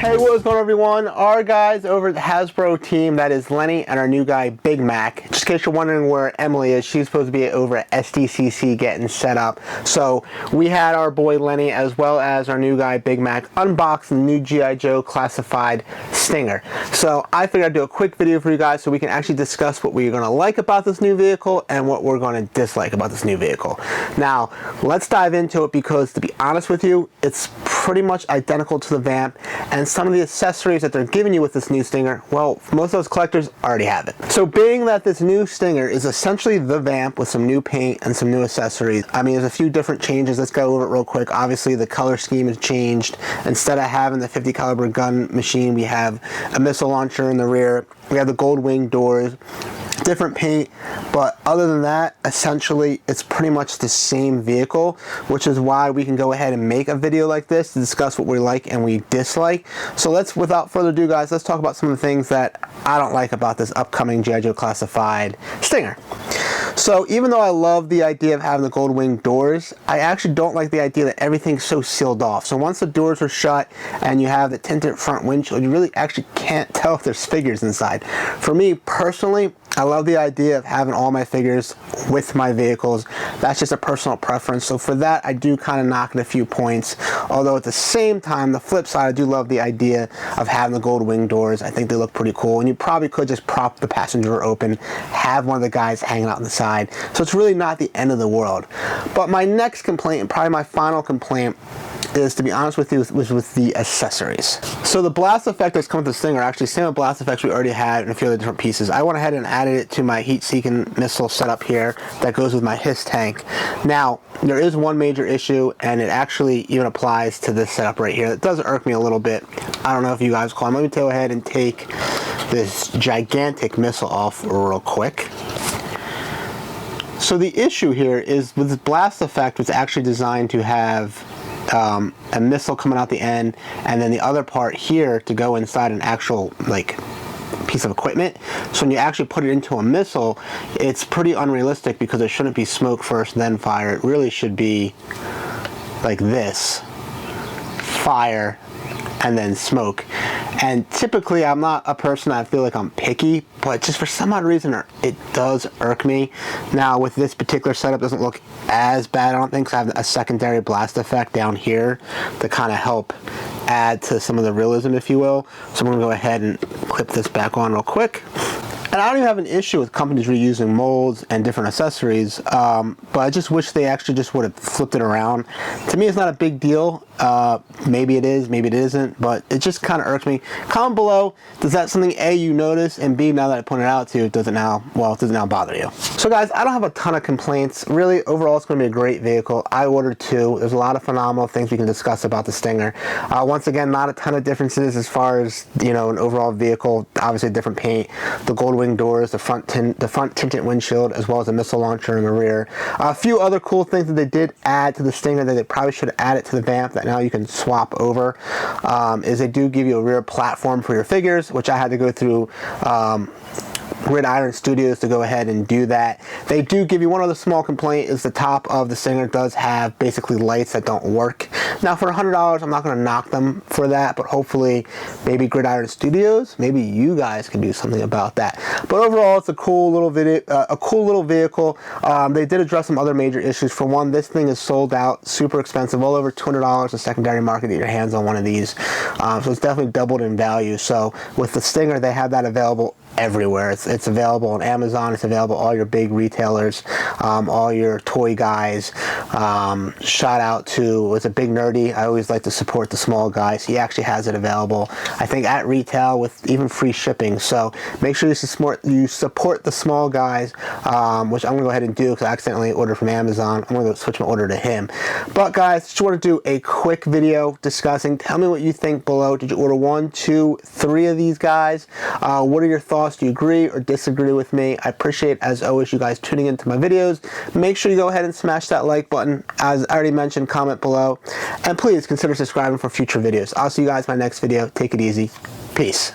Hey, what's going on, everyone? Our guys over at the Hasbro team, that is Lenny and our new guy Big Mac. Just in case you're wondering where Emily is, she's supposed to be over at SDCC getting set up. So we had our boy Lenny as well as our new guy Big Mac unbox the new G.I. Joe classified Stinger. So I figured I'd do a quick video for you guys so we can actually discuss what we're going to like about this new vehicle and what we're going to dislike about this new vehicle. Now, let's dive into it because, to be honest with you, it's pretty much identical to the Vamp, and some of the accessories that they're giving you with this new Stinger, well, most of those collectors already have it. So being that this new Stinger is essentially the Vamp with some new paint and some new accessories, I mean, there's a few different changes. Let's go over it real quick. Obviously, the color scheme has changed. Instead of having the 50 caliber gun machine, we have a missile launcher in the rear. We have the gold wing doors, different paint, but other than that, essentially it's pretty much the same vehicle, which is why we can go ahead and make a video like this to discuss what we like and we dislike. So let's, without further ado, guys, let's talk about some of the things that I don't like about this upcoming G.I. Joe classified Stinger. So even though I love the idea of having the gold wing doors, I actually don't like the idea that everything's so sealed off. So once the doors are shut and you have the tinted front windshield, you really actually can't tell if there's figures inside. For me personally, I love the idea of having all my figures with my vehicles. That's just a personal preference. So for that, I do kind of knock it a few points. Although at the same time, the flip side, I do love the idea of having the gold wing doors. I think they look pretty cool. And you probably could just prop the passenger door open, have one of the guys hanging out on the side. So it's really not the end of the world. But my next complaint, and probably my final complaint, is, to be honest with you, was with the accessories. So the blast effect that's come with the Stinger, actually same with blast effects we already had in a few other different pieces. I went ahead and added it to my heat-seeking missile setup here that goes with my HISS tank. Now, there is one major issue, and it actually even applies to this setup right here. It does irk me a little bit. I don't know if you guys call them. Let me go ahead and take this gigantic missile off real quick. So the issue here is with this blast effect, it's actually designed to have a missile coming out the end, and then the other part here to go inside an actual piece of equipment. So when you actually put it into a missile, it's pretty unrealistic because it shouldn't be smoke first then fire. It really should be like this: fire and then smoke. And typically I'm not a person, I feel like I'm picky, but just for some odd reason it does irk me. Now with this particular setup, it doesn't look as bad, I don't think, because I have a secondary blast effect down here to kind of help add to some of the realism, if you will. So I'm going to go ahead and clip this back on real quick. And I don't even have an issue with companies reusing molds and different accessories, but I just wish they actually just would have flipped it around. To me, it's not a big deal. Maybe it is, maybe it isn't, but it just kind of irks me. Comment below, does that something A, you notice, and B, now that I pointed it out to you, does it now bother you? So guys, I don't have a ton of complaints. Really, overall, it's going to be a great vehicle. I ordered two. There's a lot of phenomenal things we can discuss about the Stinger. Once again, not a ton of differences as far as, you know, an overall vehicle. Obviously, different paint, the gold wing doors, the front tinted windshield, as well as the missile launcher in the rear. A few other cool things that they did add to the Stinger that they probably should have added to the Vamp that now you can swap over, is they do give you a rear platform for your figures, which I had to go through Gridiron Studios to go ahead and do that. They do give you one other small complaint, is the top of the Stinger does have basically lights that don't work. Now for $100, I'm not going to knock them for that, but hopefully maybe Gridiron Studios, maybe you guys can do something about that. But overall, it's a cool little vehicle. They did address some other major issues. For one, this thing is sold out, super expensive, well over $200 in secondary market to get your hands on one of these. So it's definitely doubled in value. So with the Stinger, they have that available everywhere. It's available on Amazon. It's available all your big retailers, all your toy guys. Shout out to, it's a Big Nerdy. I always like to support the small guys. He actually has it available, I think, at retail with even free shipping. So make sure you support the small guys, which I'm gonna go ahead and do because I accidentally ordered from Amazon. I'm gonna go switch my order to him. But guys, just want to do a quick video discussing. Tell me what you think below. Did you order 1, 2, 3 of these guys? What are your thoughts? Do you agree or disagree with me? I appreciate, as always, you guys tuning into my videos. Make sure you go ahead and smash that like button. As I already mentioned, comment below. And please consider subscribing for future videos. I'll see you guys in my next video. Take it easy. Peace.